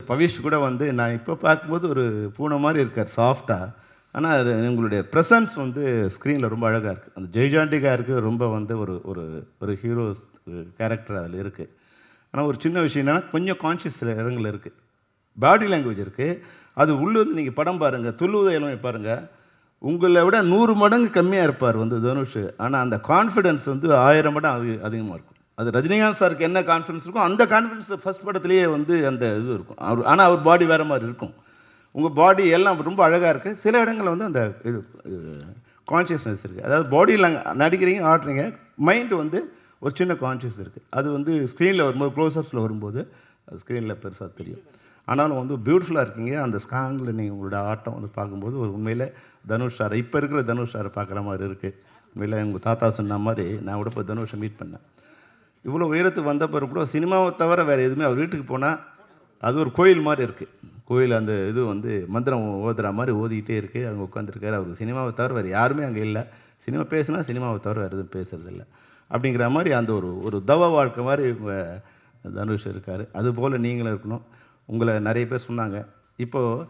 பவிஷ் கூட வந்து நான் இப்போ பார்க்கும்போது ஒரு பூனை மாதிரி இருக்கார் சாஃப்டாக. ஆனால் அது உங்களுடைய ப்ரெசன்ஸ் வந்து ஸ்க்ரீனில் ரொம்ப அழகாக இருக்குது. அந்த ஜெய்ஜாண்டிகா இருக்குது, ரொம்ப வந்து ஒரு ஒரு ஒரு ஹீரோஸ் கேரக்டர் அதில் இருக்குது. ஆனால் ஒரு சின்ன விஷயம் என்னென்னா கொஞ்சம் கான்ஷியஸ் சில இடங்கள் இருக்குது, பாடி லாங்குவேஜ் இருக்குது. அது உள்ளே வந்து நீங்கள் படம் பாருங்கள், துள்ளுவதை இளமை பாருங்கள், உங்களை விட 100 மடங்கு கம்மியாக இருப்பார் வந்து தனுஷ். ஆனால் அந்த கான்ஃபிடென்ஸ் வந்து 1000 மடங்கு அதிகமாக இருக்கும். அது ரஜினிகாந்த் சாருக்கு என்ன கான்ஃபிடன்ஸ் இருக்கும் அந்த கான்ஃபிடன்ஸ் ஃபஸ்ட் படத்துலேயே வந்து அந்த இது இருக்கும். ஆனால் அவர் பாடி வேறு மாதிரி இருக்கும். உங்கள் பாடி எல்லாம் ரொம்ப அழகாக இருக்குது. சில இடங்களில் வந்து அந்த இது கான்ஷியஸ்னஸ் இருக்குது. அதாவது பாடியில் நடிக்கிறீங்க, ஆடுறீங்க, மைண்டு வந்து ஒரு சின்ன கான்ஷியஸ் இருக்குது. அது வந்து ஸ்க்ரீனில் வரும்போது, க்ளோஸ்அப்ஸில் வரும்போது அது ஸ்க்ரீனில் பெருசாக தெரியும். ஆனாலும் வந்து பியூட்டிஃபுல்லாக இருக்கீங்க. அந்த ஸ்காங்கில் நீங்கள் உங்களோட ஆட்டம் வந்து பார்க்கும்போது ஒரு உண்மையில் தனுஷ் சாரை, இப்போ இருக்கிற தனுஷ் சாரை பார்க்குற மாதிரி இருக்குது. உண்மையில் உங்கள் தாத்தா சொன்ன மாதிரி நான் கூட இப்போ தனுஷை மீட் பண்ணேன். இவ்வளோ உயரத்துக்கு வந்த பிறகு கூட சினிமாவை தவிர வேறு எதுவுமே அவர் வீட்டுக்கு போனால் அது ஒரு கோயில் மாதிரி இருக்குது. கோயில் அந்த இது வந்து மந்திரம் ஓதுற மாதிரி ஓதிக்கிட்டே இருக்குது. அங்கே உட்காந்துருக்காரு. அவர் சினிமாவை தவிர வேறு யாருமே அங்கே இல்லை. சினிமா பேசுனா சினிமாவை தவிர வேறு எதுவும் பேசுகிறதில்ல அப்படிங்கிற மாதிரி அந்த ஒரு தவ வாழ்க்கை மாதிரி தனுஷ் இருக்கார். அதுபோல் நீங்களும் இருக்கணும். உங்களை நிறைய பேர் சொன்னாங்க. இப்போது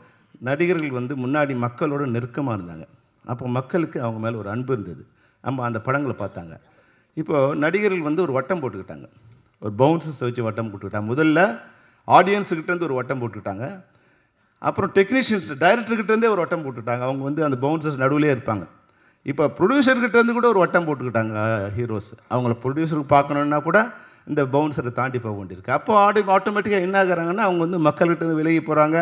நடிகர்கள் வந்து முன்னாடி மக்களோட நெருக்கமாக இருந்தாங்க. அப்போ மக்களுக்கு அவங்க மேலே ஒரு அன்பு இருந்தது. நம்ம அந்த படங்களை பார்த்தாங்க. இப்போது நடிகர்கள் வந்து ஒரு வட்டம் போட்டுக்கிட்டாங்க, ஒரு பவுன்சஸ் வச்சு வட்டம் போட்டுக்கிட்டாங்க. முதல்ல ஆடியன்ஸுக்கிட்டேருந்து ஒரு வட்டம் போட்டுக்கிட்டாங்க, அப்புறம் டெக்னீஷியன்ஸ் டைரக்டர்கிட்டேருந்தே ஒரு வட்டம் போட்டுக்கிட்டாங்க. அவங்க வந்து அந்த பவுன்சஸ் நடுவிலே இருப்பாங்க. இப்போ ப்ரொடியூசர்கிட்டேருந்து கூட ஒரு வட்டம் போட்டுக்கிட்டாங்க ஹீரோஸ். அவங்கள ப்ரொடியூசருக்கு பார்க்கணுன்னா கூட இந்த பவுன்சரை தாண்டி போக வேண்டியிருக்கு. அப்போ ஆட்டோமேட்டிக்காக என்ன ஆகிறாங்கன்னா அவங்க வந்து மக்கள்கிட்ட விலகி போகிறாங்க,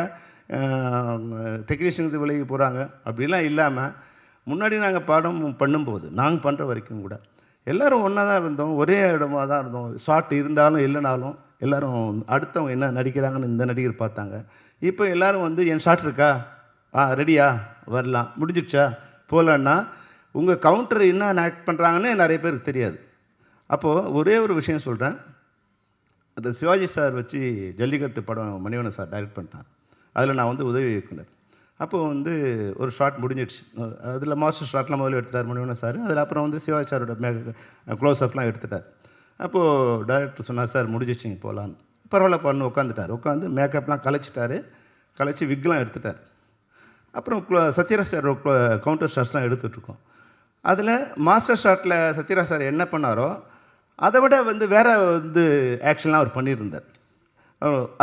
டெக்னீஷியனுக்கு விலகி போகிறாங்க. அப்படிலாம் இல்லாமல் முன்னாடி நாங்கள் படம் பண்ணும்போது நாங்கள் பண்ணுற வரைக்கும் கூட எல்லோரும் ஒன்றா தான் இருந்தோம், ஒரே இடமா தான் இருந்தோம். ஷார்ட் இருந்தாலும் இல்லைனாலும் எல்லோரும் அடுத்தவங்க என்ன நடிக்கிறாங்கன்னு இந்த நடிகர் பார்த்தாங்க. இப்போ எல்லோரும் வந்து என் ஷார்ட் இருக்கா, ரெடியா, வரலாம், முடிஞ்சிடுச்சா, போகலான்னா உங்கள் கவுண்டர் என்ன ஆக்ட் பண்ணுறாங்கன்னு நிறைய பேருக்கு தெரியாது. அப்போது ஒரே ஒரு விஷயம் சொல்கிறேன். அந்த சிவாஜி சார் வச்சு ஜல்லிக்கட்டு படம் மணிவண்ணன் சார் டைரக்ட் பண்ணிட்டான். அதில் நான் வந்து உதவி இயக்குனர். அப்போது வந்து ஒரு ஷாட் முடிஞ்சிடுச்சு. அதில் மாஸ்டர் ஷாட்லாம் முதல்ல எடுத்துட்டார் மணிவண்ணன் சார். அதில் அப்புறம் வந்து சிவாஜி சாரோட க்ளோஸ்அப்லாம் எடுத்துட்டார். அப்போது டைரக்டர் சொன்னார், சார் முடிஞ்சிச்சிங்க போகலான்னு. பரவாயில்ல பண்ணு உட்காந்துட்டார். உட்காந்து மேக்கப்லாம் கலைச்சிட்டாரு, கலைச்சி விக்லாம் எடுத்துட்டார். அப்புறம் சத்யராஜ் சார் கவுண்டர் ஷாட்ஸ்லாம் எடுத்துகிட்ருக்கோம். அதில் மாஸ்டர் ஷாட்டில் சத்யராஜ் சார் என்ன பண்ணாரோ அதை விட வந்து வேறு வந்து ஆக்ஷன்லாம் அவர் பண்ணியிருந்தார்.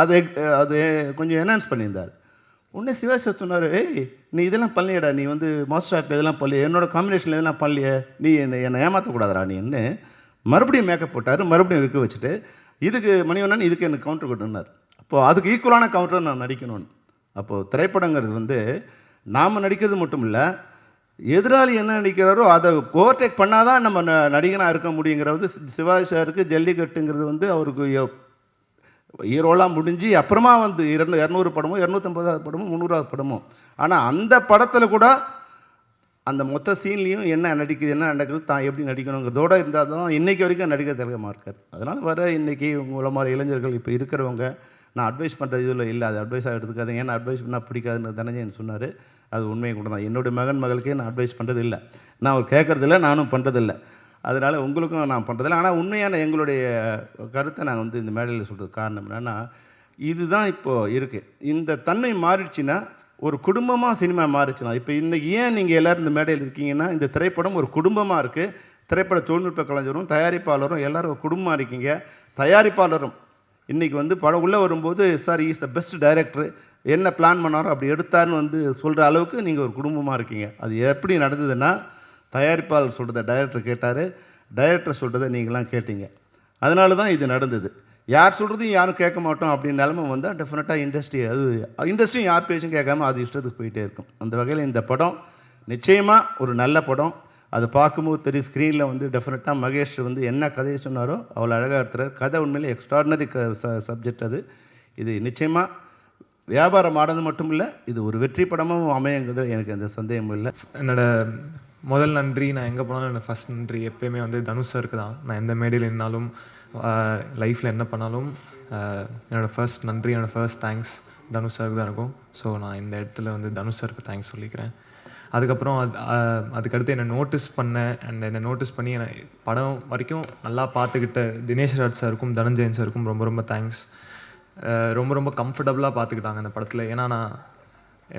அது அது கொஞ்சம் என்ஹான்ஸ் பண்ணியிருந்தார். உடனே சிவாஜி சார் சொன்னார், ஏய் நீ இதெல்லாம் பண்ணலையடா, நீ வந்து மாஸ்டர் ஷாட்டில் இதெல்லாம் பண்ணலையே, என்னோடய காம்பினேஷனில் இதெல்லாம் பண்ணலையே, நீ என்னை ஏமாற்றக்கூடாதரா நீன்னு மறுபடியும் மேக்கப் போட்டார். மறுபடியும் விற்க வச்சுட்டு இதுக்கு மணிவண்ணன் இதுக்கு எனக்கு கவுண்டர் கொடுன்னார். அப்போது அதுக்கு ஈக்குவலான கவுண்டரை நான் நடிக்கணும்னு. அப்போது திரைப்படங்கிறது வந்து நாம் நடிக்கிறது மட்டும் இல்லை, எதிராளி என்ன நடிக்கிறாரோ அதை ஓவர்டேக் பண்ணால் தான் நம்ம நடிகனாக இருக்க முடியுங்கிறது. சிவாஜி சாருக்கு ஜல்லிக்கட்டுங்கிறது வந்து அவருக்கு ஹீரோலாம் முடிஞ்சு அப்புறமா வந்து 200 படமோ 250 படமோ 300 படமோ. ஆனால் அந்த படத்தில் கூட அந்த மொத்த சீன்லேயும் என்ன நடிக்குது, என்ன நடக்குது, தான் எப்படி நடிக்கணுங்கிறதோடு இருந்தால் தான் இன்றைக்கி வரைக்கும் நடிக்க திறகமாக இருக்கார். அதனால் வர இன்றைக்கி உங்களை மாதிரி இளைஞர்கள் இப்போ இருக்கிறவங்க, நான் அட்வைஸ் பண்ணுறது இதில் இல்லை, அது அட்வைஸாக எடுத்துக்காதீங்க. ஏன்னா அட்வைஸ் பண்ணால் பிடிக்காதுன்னு தனஞ்சயன் சொன்னார். அது உண்மையை கூட தான். என்னுடைய மகளுக்கே நான் அட்வைஸ் பண்ணுறது இல்லை, நான் அவர் கேட்குறதில்ல, நானும் பண்ணுறதில்லை. அதனால் உங்களுக்கும் நான் பண்ணுறதில்ல. ஆனால் உண்மையான எங்களுடைய கருத்தை நான் வந்து இந்த மேடையில் சொல்கிறது காரணம் என்னென்னா, இதுதான் இப்போது இருக்குது. இந்த தன்மை மாறிடுச்சுன்னா, ஒரு குடும்பமாக சினிமா மாறிச்சுன்னா, இப்போ இன்றைக்கி ஏன் நீங்கள் எல்லோரும் இந்த மேடையில் இருக்கீங்கன்னா, இந்த திரைப்படம் ஒரு குடும்பமாக இருக்குது. திரைப்பட தொழில்நுட்ப கலைஞரும் தயாரிப்பாளரும் எல்லோரும் ஒரு குடும்பமாக இருக்கீங்க. தயாரிப்பாளரும் இன்றைக்கி வந்து படம் உள்ளே வரும்போது, sir is the best director, என்ன பிளான் பண்ணாரோ அப்படி எடுத்தார்னு வந்து சொல்கிற அளவுக்கு நீங்கள் ஒரு குடும்பமாக இருக்கீங்க. அது எப்படி நடந்ததுன்னா, தயாரிப்பாளர் சொல்கிறத டைரக்டர் கேட்டார், டைரக்டர் சொல்கிறத நீங்களாம் கேட்டீங்க. அதனால தான் இது நடந்தது. யார் சொல்கிறதையும் யாரும் கேட்க மாட்டோம் அப்படின்னு நிலமை வந்தால் டெஃபினட்டாக இண்டஸ்ட்ரியும் யார் பேச்சும் கேட்காம அது இஷ்டத்துக்கு போயிட்டே இருக்கும். அந்த வகையில் இந்த படம் நிச்சயமாக ஒரு நல்ல படம். அதை பார்க்கும்போது தெரியும். ஸ்க்ரீனில் வந்து டெஃபினட்டாக மகேஷ் வந்து என்ன கதையை சொன்னாரோ அவ்வளோ அழகாக எடுத்துறாரு. கதை உண்மையிலே எக்ஸ்ட்ராடினரி சப்ஜெக்ட் அது. இது நிச்சயமாக வியாபாரம் ஆனது மட்டும் இல்லை, இது ஒரு வெற்றி படமும் அமையுங்கிறது எனக்கு எந்த சந்தேகமும் இல்லை. என்னோடய முதல் நன்றி, நான் எங்கே போனாலும் என்னோடய ஃபஸ்ட் நன்றி எப்போயுமே வந்து தனுஷ் சாருக்கு தான். நான் எந்த மேடையில் இருந்தாலும் லைஃப்பில் என்ன பண்ணாலும் என்னோடய ஃபர்ஸ்ட் நன்றி, என்னோடய ஃபர்ஸ்ட் தேங்க்ஸ் தனுஷ் சாருக்கு தான் இருக்கும். ஸோ நான் இந்த இடத்துல வந்து தனுஷ் சாருக்கு தேங்க்ஸ் சொல்லிக்கிறேன். அதுக்கப்புறம் அதுக்கடுத்து என்னை நோட்டீஸ் பண்ணேன் அண்ட் என்னை நோட்டீஸ் பண்ணி என்னை படம் வரைக்கும் நல்லா பார்த்துக்கிட்ட தினேஷ் ராஜ் சாருக்கும் தனஞ்சயன் சாருக்கும் ரொம்ப ரொம்ப தேங்க்ஸ். ரொம்ப ரொம்ப கம்ஃபர்டபுளாக பார்த்துக்கிட்டாங்க இந்த படத்தில். ஏன்னா நான்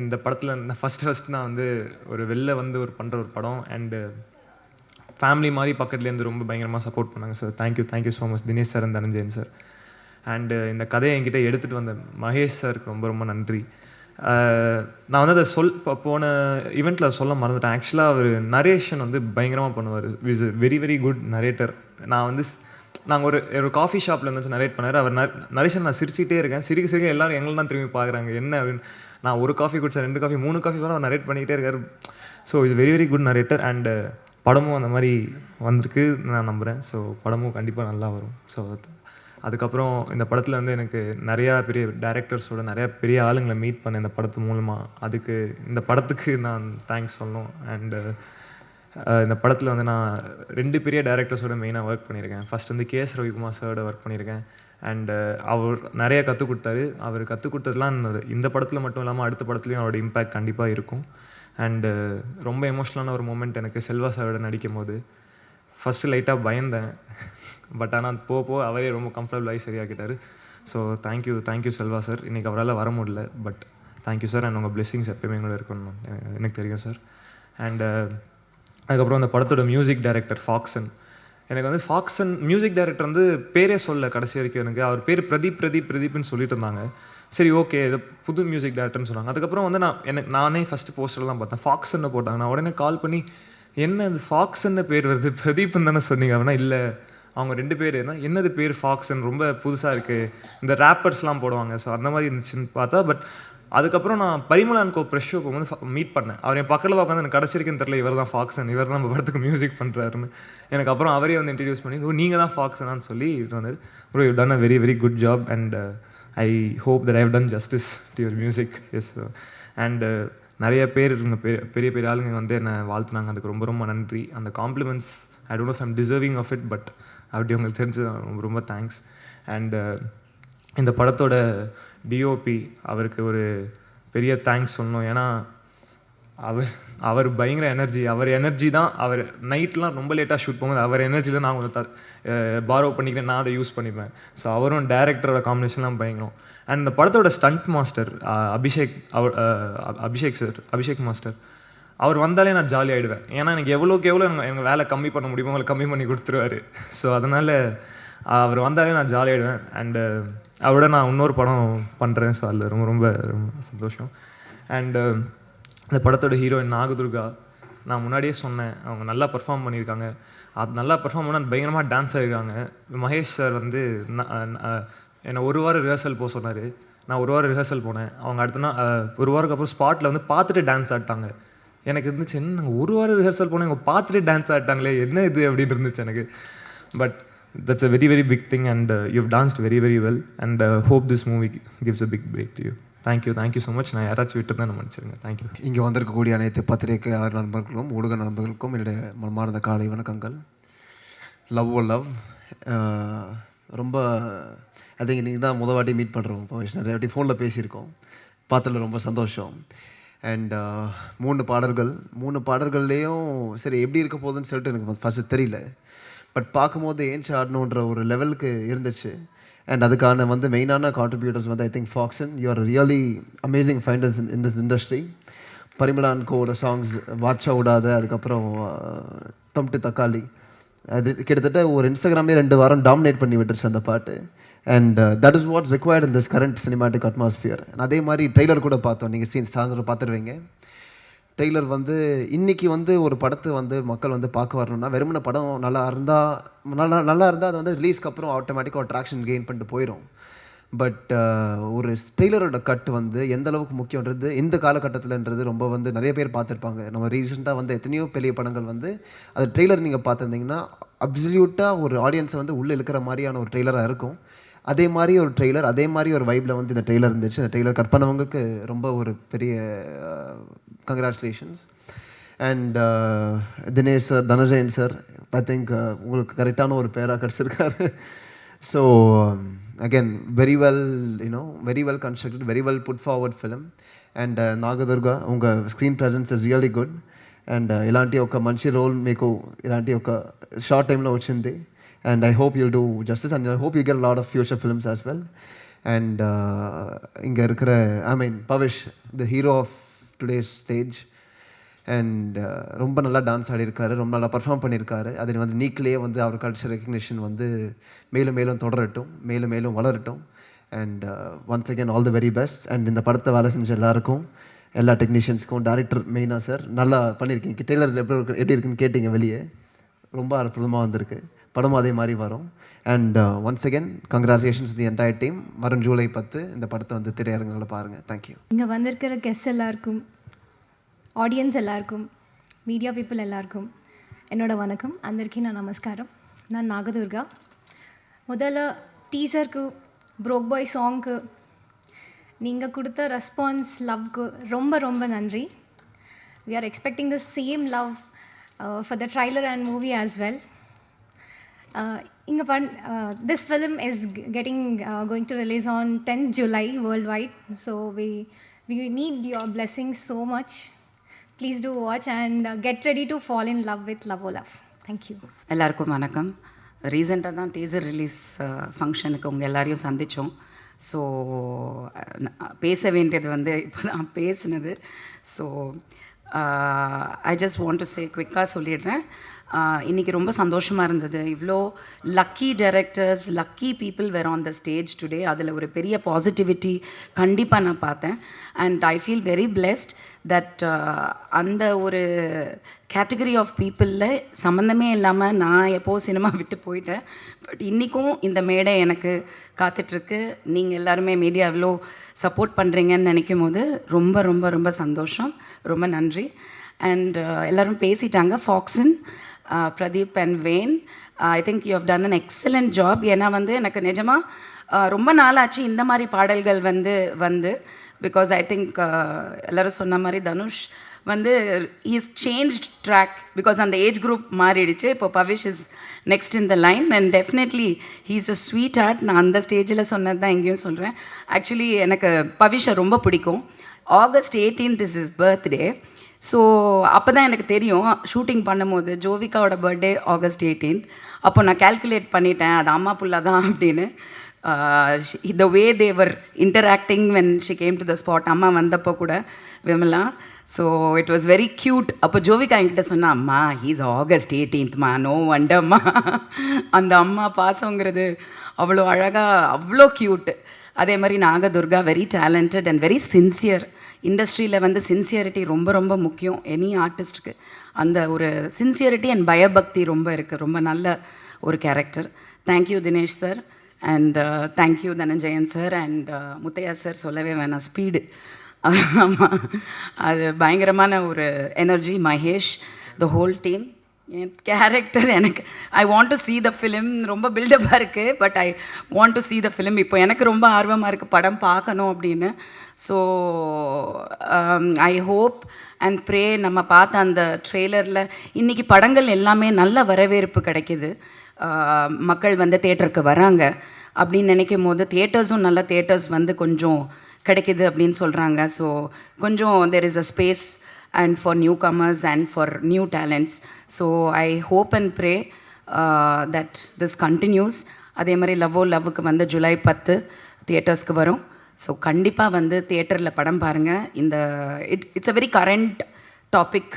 இந்த படத்தில் நான் ஃபஸ்ட்டு நான் வந்து ஒரு வெளில வந்து பண்ணுற ஒரு படம் அண்டு ஃபேமிலி மாதிரி பக்கத்துலேருந்து ரொம்ப பயங்கரமாக சப்போர்ட் பண்ணாங்க sir. Thank you so much Dinesh sir and Dhananjayan sir. And இந்த கதையை என்கிட்ட எடுத்துகிட்டு வந்த மகேஷ் சாருக்கு ரொம்ப ரொம்ப நன்றி. நான் வந்து அதை போன ஈவெண்ட்டில் சொல்ல மறந்துட்டேன். ஆக்சுவலாக அவர் நரேஷன் வந்து பயங்கரமாக பண்ணுவார். Is a very very good narrator. நான் வந்து நாங்கள் ஒரு காஃபி ஷாப்பில் இருந்துச்சு நரேட் பண்ணார். அவர் நரேஷன் நான் சிரிச்சிட்டே இருக்கேன். சிரிக்க எல்லோரும் எங்களை தான் திரும்பி பார்க்குறாங்க என்ன அப்படின்னு. நான் ஒரு காஃபி குடிச்சேன், 2 காஃபி 3 காஃபி கூட அவர் நரேட் பண்ணிக்கிட்டே இருக்கார். ஸோ இது very very good narrator. And படமும் அந்த மாதிரி வந்திருக்கு நான் நம்புகிறேன். ஸோ படமும் கண்டிப்பாக நல்லா வரும். ஸோ அதுக்கப்புறம் இந்த படத்தில் வந்து எனக்கு நிறையா பெரிய டேரக்டர்ஸோட நிறையா பெரிய ஆளுங்களை மீட் பண்ணேன் இந்த படத்து மூலமாக. அதுக்கு இந்த படத்துக்கு நான் தேங்க்ஸ் சொல்லணும். அண்டு இந்த படத்தில் வந்து நான் 2 பெரிய டேரக்டர்ஸோட மெயினாக ஒர்க் பண்ணியிருக்கேன். ஃபஸ்ட் வந்து KS ரவிக்குமார் சாரோட ஒர்க் பண்ணியிருக்கேன். அண்டு அவர் நிறையா கற்றுக் கொடுத்தாரு. அவர் கற்றுக் கொடுத்ததுலாம் இந்த படத்தில் மட்டும் இல்லாமல் அடுத்த படத்துலையும் அவரோட இம்பேக்ட் கண்டிப்பாக இருக்கும். அண்டு ரொம்ப எமோஷ்னலான ஒரு மூமெண்ட் எனக்கு செல்வா சாரோட நடிக்கும் போது. ஃபஸ்ட்டு லைட்டாக பயந்தேன், பட் ஆனால் போக அவரே ரொம்ப கம்ஃபர்டபுளாகி சரியாக்கிட்டார். So thank you Selva sir. இன்றைக்கி அவரால் வர முடியல, பட் தேங்க்யூ சார். அண்ட் உங்கள் பிளெஸிங்ஸ் எப்பயுமே எங்களோட இருக்கணும் எனக்கு தெரியும் சார். அண்டு அதுக்கப்புறம் அந்த படத்தோட மியூசிக் டைரக்டர் ஃபாக்சன். எனக்கு வந்து ஃபாக்சன் மியூசிக் டைரக்டர் வந்து பேரே சொல்ல கடைசி வரைக்கும். எனக்கு அவர் பேர் பிரதீப்னு சொல்லிட்டு இருந்தாங்க. சரி ஓகே இது புது மியூசிக் டைரக்டர்னு சொன்னாங்க. அதுக்கப்புறம் வந்து நானே ஃபஸ்ட்டு போஸ்டர்லாம் பார்த்தேன், ஃபாக்சன்னு போட்டாங்க. நான் உடனே கால் பண்ணி என்ன இது ஃபாக்சன்னு பேர் வருது, பிரதீப்னு தானே சொன்னீங்க அப்படின்னா இல்லை அவங்க 2 பேர் என்னது பேர் ஃபாக்சன் ரொம்ப புதுசாக இருக்குது, இந்த ரேப்பர்ஸ்லாம் போடுவாங்க. ஸோ அந்த மாதிரி இருந்துச்சுன்னு பார்த்தா. பட் அதுக்கப்புறம் நான் பரிமளான் கோ ப்ரெஷ் ஷோ போகும்போது மீட் பண்ணேன். அவர் என் பக்கத்தில் உட்காந்து எனக்கு கடைசி வரைக்கும் தெரியல இவர் தான் ஃபாக்சன், இவர் தான் நம்ம படத்துக்கு மியூசிக் பண்ணுறாருன்னு. எனக்கு அப்புறம் அவரே வந்து இன்ட்ரடியூஸ் பண்ணி நீங்கள் தான் ஃபாக்சனான்னு சொல்லி இது வந்தார். Bro you done a very very good job and I hope that I have done justice to your music. Yes. And நிறைய பேர் பெரிய பெரிய ஆளுங்க வந்து என்னை வாழ்த்துனாங்க. அதுக்கு ரொம்ப ரொம்ப நன்றி. அந்த compliments I don't know if I'm deserving of it, but அப்படி உங்களுக்கு தெரிஞ்சது ரொம்ப ரொம்ப தேங்க்ஸ். அண்டு இந்த படத்தோட டிஓபி அவருக்கு ஒரு பெரிய தேங்க்ஸ் சொல்லணும். ஏன்னா அவர் பயங்கர எனர்ஜி தான். அவர் நைட்லாம் ரொம்ப லேட்டாக ஷூட் போகும்போது அவர் எனர்ஜியில் நான் கொஞ்சம் பாரோ பண்ணிக்கிறேன், நான் அதை யூஸ் பண்ணிப்பேன். ஸோ அவரும் டேரக்டரோட காம்பினேஷன்லாம் பயங்கரம். அண்ட் இந்த படத்தோட ஸ்டண்ட் மாஸ்டர் அபிஷேக் மாஸ்டர், அவர் வந்தாலே நான் ஜாலி ஆகிடுவேன். ஏன்னா எனக்கு எவ்வளோக்கு எவ்வளோ எனக்கு வேலை கம்மி பண்ண முடியுமோ அவங்களை கம்மி பண்ணி கொடுத்துருவாரு. ஸோ அதனால் அவர் வந்தாலே நான் ஜாலி ஆகிடுவேன். அண்டு அவரோட நான் இன்னொரு படம் பண்ணுறேன். ஸோ அதில் ரொம்ப ரொம்ப ரொம்ப சந்தோஷம். அண்டு இந்த படத்தோட ஹீரோயின் நாகதுர்கா, நான் முன்னாடியே சொன்னேன் அவங்க நல்லா பர்ஃபார்ம் பண்ணியிருக்காங்க. அது நல்லா பர்ஃபார்ம் பண்ணால் பயங்கரமாக டான்ஸ் ஆகிருக்காங்க. மகேஷ் சார் வந்து என்னை 1 வாரம் ரிஹர்சல் போக சொன்னார். நான் 1 வாரம் ரிஹர்சல் போனேன். அவங்க அடுத்த நாள் 1 வாரத்துக்கு அப்புறம் ஸ்பாட்டில் வந்து பார்த்துட்டு டான்ஸ் ஆடிட்டாங்க. எனக்கு இருந்துச்சு என்ன நாங்கள் 1 வாரம் ரிஹர்சல் போனோம் இவங்க பார்த்துட்டு டான்ஸ் ஆடிட்டாங்களே என்ன இது அப்படின்னு இருந்துச்சு எனக்கு. But that's a very very big thing and you've danced very very well and hope this movie gives a big break to you. Thank you so much. நான் யாராச்சும் விட்டு தான் மன்னிச்சிருங்க. தேங்க்யூ. இங்கே வந்திருக்கக்கூடிய அனைத்து பத்திரிகையாளர் நண்பர்களுக்கும் ஊடக நண்பர்களுக்கும் என்னுடைய மனமார்ந்த காலை வணக்கங்கள். லவ் ரொம்ப ஐ திங்க் இன்றைக்கி தான் வாட்டி மீட் பண்ணுறோம். இப்போ நிறைய வாட்டி ஃபோனில் பேசியிருக்கோம். பார்த்ததில் ரொம்ப சந்தோஷம். அண்ட் 3 பாடல்கள்லேயும் சரி எப்படி இருக்க போகுதுன்னு சொல்லிட்டு எனக்கு ஃபஸ்ட்டு தெரியல. பட் பார்க்கும்போது ஏன்ச்சு ஆடணுன்ற ஒரு லெவலுக்கு இருந்துச்சு. அண்ட் அதுக்கான வந்து மெயினான கான்ட்ரிபியூட்டர்ஸ் வந்து ஐ திங்க் ஃபாக்சன், you are really amazing finders in this industry. Parimalan கோட சாங்ஸ் வாட்சா விடாத, அதுக்கப்புறம் தம்ட்டு தக்காளி, அது கிட்டத்தட்ட ஒரு இன்ஸ்டாகிராமே 2 வாரம் டாமினேட் பண்ணி விட்டுருச்சு அந்த பாட்டு. And that is what's required in this current cinematic atmosphere. அதே மாதிரி ட்ரெய்லர் கூட பார்த்தோம். நீங்கள் சாயந்தரம் பார்த்துருவீங்க. ட்ரெய்லர் வந்து இன்றைக்கி வந்து ஒரு படத்தை வந்து மக்கள் வந்து பார்க்க வரணும்னா வெறுமன படம் நல்லா இருந்தால் அது வந்து ரிலீஸ்க்கு அப்புறம் ஆட்டோமேட்டிக்காக ஒரு ட்ராக்ஷன் கெயின் பண்ணிட்டு போயிடும். பட் ஒரு ட்ரெய்லரோட கட் வந்து எந்த அளவுக்கு முக்கியன்றது இந்த காலகட்டத்தில்ன்றது ரொம்ப வந்து நிறைய பேர் பார்த்துருப்பாங்க. நம்ம ரீசெண்டாக வந்து எத்தனையோ பெரிய படங்கள் வந்து அது ட்ரெய்லர் நீங்கள் பார்த்துருந்தீங்கன்னா அப்சல்யூட்டாக ஒரு ஆடியன்ஸை வந்து உள்ளே இழுக்கிற மாதிரியான ஒரு ட்ரெய்லராக இருக்கும். அதே மாதிரி ஒரு ட்ரெய்லர், அதே மாதிரி ஒரு வைப்பில் வந்து இந்த ட்ரெய்லர் இருந்துச்சு. இந்த ட்ரெய்லர் கட் பண்ணவங்களுக்கு ரொம்ப ஒரு பெரிய congratulations. And Dinesh sir, Dhananjayan sir, I think உங்களுக்கு கரெக்டான ஒரு பேராக கிடச்சிருக்காரு. So again very well constructed, very well put forward film. And Nagadurga உங்கள் screen presence is really good. And ఇలాంటి ఒక మంచి రోల్ మీకు ఇలాంటి ఒక షార్ట్ టైంలో వచ్చింది. And I hope you'll do justice and I hope you get a lot of future films as well. And இங்கே இருக்கிற Bhavish the hero of today's stage. And ரொம்ப நல்லா டான்ஸ் ஆடியிருக்காரு, ரொம்ப நல்லா பர்ஃபார்ம் பண்ணியிருக்காரு. அதில் வந்து நீக்கிலேயே வந்து அவர் கல்ச்சர் ரெக்கக்னிஷன் வந்து மேலும் மேலும் தொடரட்டும், மேலும் மேலும் வளரட்டும். And once again all the very best. And இந்த படத்தை வேலை செஞ்ச எல்லாருக்கும், எல்லா டெக்னீஷியன்ஸ்க்கும், டேரக்டர் மெயினாக சார் நல்லா பண்ணியிருக்கீங்க. டெய்லர் எப்படி இருக்குன்னு கேட்டிங்க, வெளியே ரொம்ப அற்புதமாக வந்திருக்கு. படமும் அதே மாதிரி வரும். And once again congratulations the entire team. வரும் ஜூலை 10 இந்த படத்தை வந்து திரையரங்குகளை பாருங்கள். தேங்க்யூ. இங்கே வந்திருக்கிற கெஸ்ட் எல்லாருக்கும், ఆడియన్స్ எல்லாருக்கும், మీడియా పీపుల్ எல்லாருக்கும் என்னோட வணக்கம். అందరికీ నా నమస్కారం. நான் நாகதுர்கா. முதல்ல டீசருக்கு, ப்ரோக் பாய் சாங்க்கு நீங்கள் கொடுத்த ரெஸ்பான்ஸ், லவ்க்கு ரொம்ப ரொம்ப நன்றி. We are expecting the same love for the trailer and movie as well. இங்கே this film is going to release on 10th July worldwide. So we need your blessings so much. Please do watch and get ready to fall in love with Love O Love. Thank you. எல்லாருக்கும் வணக்கம். ரீசெண்டாக தான் teaser release ஃபங்க்ஷனுக்கு உங்கள் எல்லாரையும் சந்தித்தோம். So பேச வேண்டியது வந்து இப்போ தான் பேசினது. So I just want to say குவிக்காக சொல்லிடுறேன். இன்றைக்கி ரொம்ப சந்தோஷமாக இருந்தது. இவ்வளோ lucky directors, lucky people were on the stage today. அதில் ஒரு பெரிய பாசிட்டிவிட்டி கண்டிப்பாக நான் பார்த்தேன். And I feel very blessed that அந்த ஒரு கேட்டகரி ஆஃப் பீப்புளில் சம்மந்தமே இல்லாமல் நான் எப்போது சினிமா விட்டு போயிட்டேன். பட் இன்றைக்கும் இந்த மேடை எனக்கு காத்துட்ருக்கு. நீங்கள் எல்லாருமே மீடியா எவ்வளோ சப்போர்ட் பண்ணுறீங்கன்னு நினைக்கும் போது ரொம்ப ரொம்ப ரொம்ப சந்தோஷம். ரொம்ப நன்றி. அண்ட் எல்லோரும் பேசிட்டாங்க. ஃபாக்ஸன், பிரதீப் அண்ட் வேன், I think you have done an excellent job. ஏன்னா வந்து எனக்கு நிஜமாக ரொம்ப நாளாச்சு இந்த மாதிரி பாடல்கள் வந்து பிகாஸ் ஐ திங்க் எல்லோரும் சொன்ன மாதிரி தனுஷ் வந்து இஸ் சேஞ்ச் ட்ராக் பிகாஸ் அந்த ஏஜ் குரூப் மாறிடுச்சு. இப்போ Bhavish is next in the line and definitely he's a sweetheart. நான் அந்த ஸ்டேஜில் சொன்னது தான் எங்கேயும் சொல்கிறேன். ஆக்சுவலி எனக்கு பவிஷை ரொம்ப பிடிக்கும். August 18th is his birthday. So அப்போ தான் எனக்கு தெரியும், ஷூட்டிங் பண்ணும்போது ஜோவிகாவோட பர்த்டே August 18th. அப்போ நான் கேல்குலேட் பண்ணிட்டேன் அது அம்மா புள்ள தான் அப்படின்னு. The way they were interacting when she came to the spot, அம்மா வந்தப்போ கூட Vimala. So it was very cute. அப்போ ஜோவிகா என்கிட்ட சொன்னா, அம்மா ஹீஸ் August 18th நோ வண்டம்மா. அந்த அம்மா பாசங்கிறது அவ்வளோ அழகாக, அவ்வளோ க்யூட். அதே மாதிரி Nagadurga very talented and very sincere. இண்டஸ்ட்ரியில் வந்து சின்சியரிட்டி ரொம்ப ரொம்ப முக்கியம் எனி ஆர்டிஸ்ட்டுக்கு. அந்த ஒரு சின்சியரிட்டி அண்ட் பயபக்தி ரொம்ப இருக்குது. ரொம்ப நல்ல ஒரு character. Thank you Dinesh sir and thank you Dhananjayan sir and Muthaiya sir. சொல்லவே வேணாம், ஸ்பீடு. ஆமாம், அது பயங்கரமான ஒரு energy. Mahesh, the whole team. என் கேரக்டர் எனக்கு I want to see the film. ரொம்ப பில்டப்பாக இருக்குது but I want to see the film. இப்போ எனக்கு ரொம்ப ஆர்வமாக இருக்குது படம் பார்க்கணும் அப்படின்னு. So I hope and pray நம்ம பார்த்த அந்த ட்ரெய்லரில் இன்றைக்கி படங்கள் எல்லாமே நல்ல வரவேற்பு கிடைக்கிது. மக்கள் வந்து தேட்டருக்கு வராங்க அப்படின்னு நினைக்கும் போது தியேட்டர்ஸும் நல்ல தியேட்டர்ஸ் வந்து கொஞ்சம் கிடைக்கிது அப்படின்னு சொல்கிறாங்க. ஸோ கொஞ்சம் there is a space and for newcomers and for new talents. So I hope and pray that this continues. அதே மாதிரி லவ் ஓ லவ்வுக்கு வந்து ஜூலை 10 தியேட்டர்ஸ்க்கு வரும். ஸோ கண்டிப்பாக வந்து தியேட்டரில் படம் பாருங்கள். இந்த it's a very current topic,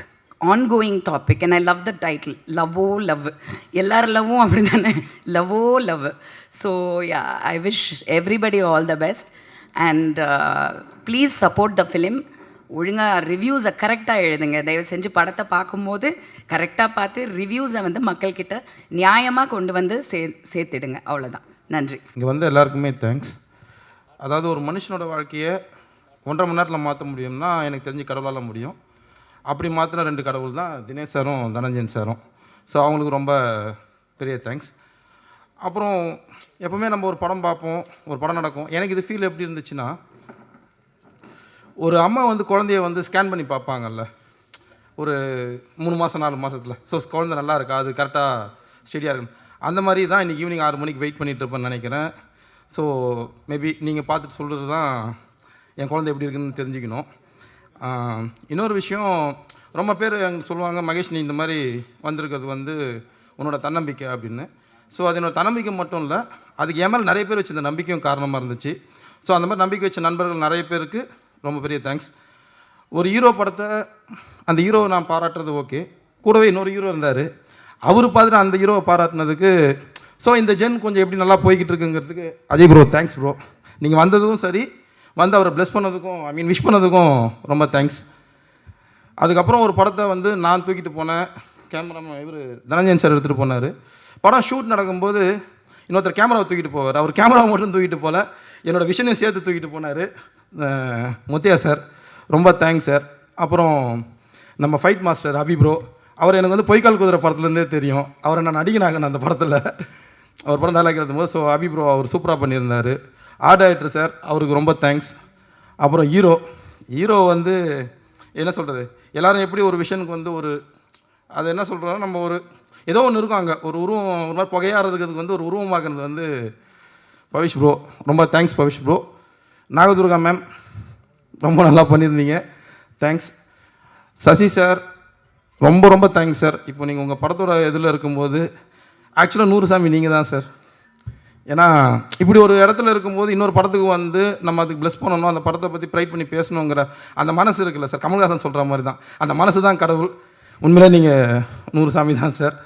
ongoing topic and I love the title love O love. எல்லார் லவ்வும் அப்படி தானே, love O love. So yeah, I wish everybody all the best and please support the film. ஒழுங்காக ரிவ்யூஸை கரெக்டாக எழுதுங்க. தயவு செஞ்சு படத்தை பார்க்கும்போது கரெக்டாக பார்த்து ரிவ்யூஸை வந்து மக்கள்கிட்ட நியாயமாக கொண்டு வந்து சேர்த்துடுங்க. அவ்வளோதான். நன்றி. இங்கே வந்து எல்லாருக்குமே தேங்க்ஸ். அதாவது ஒரு மனுஷனோட வாழ்க்கையை 1.5 மணி நேரத்தில் மாற்ற முடியும்னா எனக்கு தெரிஞ்சு கடவுளால் முடியும். அப்படி மாற்றின 2 கடவுள் தான் தினேஷ் சாரும் தனஞ்சயன் சாரும். ஸோ அவங்களுக்கு ரொம்ப பெரிய தேங்க்ஸ். அப்புறம் எப்போவுமே நம்ம ஒரு படம் பார்ப்போம், ஒரு படம் நடக்கும். எனக்கு இது ஃபீல் எப்படி இருந்துச்சுன்னா, ஒரு அம்மா வந்து குழந்தைய வந்து ஸ்கேன் பண்ணி பார்ப்பாங்கல்ல ஒரு 3 மாதம் 4 மாதத்தில். ஸோ குழந்தை நல்லா இருக்கா, அது கரெக்டாக ஸ்டெடியாக இருக்கணும். அந்த மாதிரி தான் இன்றைக்கி ஈவினிங் 6 மணிக்கு வெயிட் பண்ணிகிட்டு இருப்பேன்னு நினைக்கிறேன். ஸோ மேபி நீங்கள் பார்த்துட்டு சொல்கிறது தான் என் குழந்தை எப்படி இருக்குதுன்னு தெரிஞ்சுக்கணும். இன்னொரு விஷயம், ரொம்ப பேர் அங்கே சொல்லுவாங்க, மகேஷ் நீ இந்த மாதிரி வந்திருக்கிறது வந்து உன்னோட தன்னம்பிக்கை அப்படின்னு. ஸோ அது என்னோட தன்னம்பிக்கை மட்டும் இல்லை, அதுக்கு என் மேலே நிறைய பேர் வச்சு இந்த நம்பிக்கையும் காரணமாக இருந்துச்சு. ஸோ அந்த மாதிரி நம்பிக்கை வச்ச நண்பர்கள் நிறைய பேருக்கு ரொம்ப பெரிய தேங்க்ஸ். ஒரு ஹீரோ படத்தை அந்த ஹீரோவை நான் பாராட்டுறது ஓகே, கூடவே இன்னொரு ஹீரோ இருந்தார், அவர் பார்த்துட்டு அந்த ஹீரோவை பாராட்டினதுக்கு ஸோ இந்த ஜென் கொஞ்சம் எப்படி நல்லா போய்கிட்டு இருக்குங்கிறதுக்கு அஜய் ப்ரோ தேங்க்ஸ் ப்ரோ. நீங்கள் வந்ததும் சரி, வந்து அவரை ப்ளஸ் பண்ணதுக்கும் விஷ் பண்ணதுக்கும் ரொம்ப தேங்க்ஸ். அதுக்கப்புறம் ஒரு படத்தை வந்து நான் தூக்கிட்டு போனேன், கேமராமேன் இவர் தனஞ்சயன் சார் எடுத்துகிட்டு போனார். படம் ஷூட் நடக்கும்போது இன்னொருத்தர் கேமராவை தூக்கிட்டு போவார், அவர் கேமராவை மட்டும் தூக்கிட்டு போகல, என்னோடய விஷனையும் சேர்த்து தூக்கிட்டு போனார் முத்தையா சார், ரொம்ப தேங்க்ஸ் சார். அப்புறம் நம்ம ஃபைட் மாஸ்டர் அபி ப்ரோ, அவர் எனக்கு வந்து பொய்க்கால் குதிரை படத்துலேருந்தே தெரியும், அவரை நான் நடிகனாக அந்த படத்தில் அவர் படம் டைலாக் எழுதும் போது. ஸோ அபி ப்ரோ அவர் சூப்பராக பண்ணியிருந்தார். ஆர்ட் டைரக்டர் சார், அவருக்கு ரொம்ப தேங்க்ஸ். அப்புறம் ஹீரோ வந்து என்ன சொல்கிறது, எல்லோரும் எப்படி ஒரு விஷனுக்கு வந்து ஒரு அது என்ன சொல்கிறோன்னா நம்ம ஒரு ஏதோ ஒன்று இருக்கும், அங்கே ஒரு உருவம் ஒரு மாதிரி புகையாடுறதுக்கு அதுக்கு வந்து ஒரு உருவமாக்குறது வந்து பவிஷ் ப்ரோ, ரொம்ப thanks Pavish bro. Nagadurga ma'am ரொம்ப நல்லா பண்ணியிருந்தீங்க, தேங்க்ஸ். சசி சார் ரொம்ப ரொம்ப தேங்க்ஸ் சார். இப்போ நீங்கள் உங்கள் படத்தோட இதில் இருக்கும்போது ஆக்சுவலாக 100 சாமி நீங்கள் தான் சார். ஏன்னா இப்படி ஒரு இடத்துல இருக்கும்போது இன்னொரு படத்துக்கு வந்து நம்ம அதுக்கு ப்ளஸ் பண்ணணும், அந்த படத்தை பற்றி ப்ரைட் பண்ணி பேசணுங்கிற அந்த மனசு இருக்குல்ல சார், கமல்ஹாசன் சொல்கிற மாதிரி தான், அந்த மனசு தான் கடவுள். உண்மையிலே நீங்கள் 100 சாமி தான் சார்.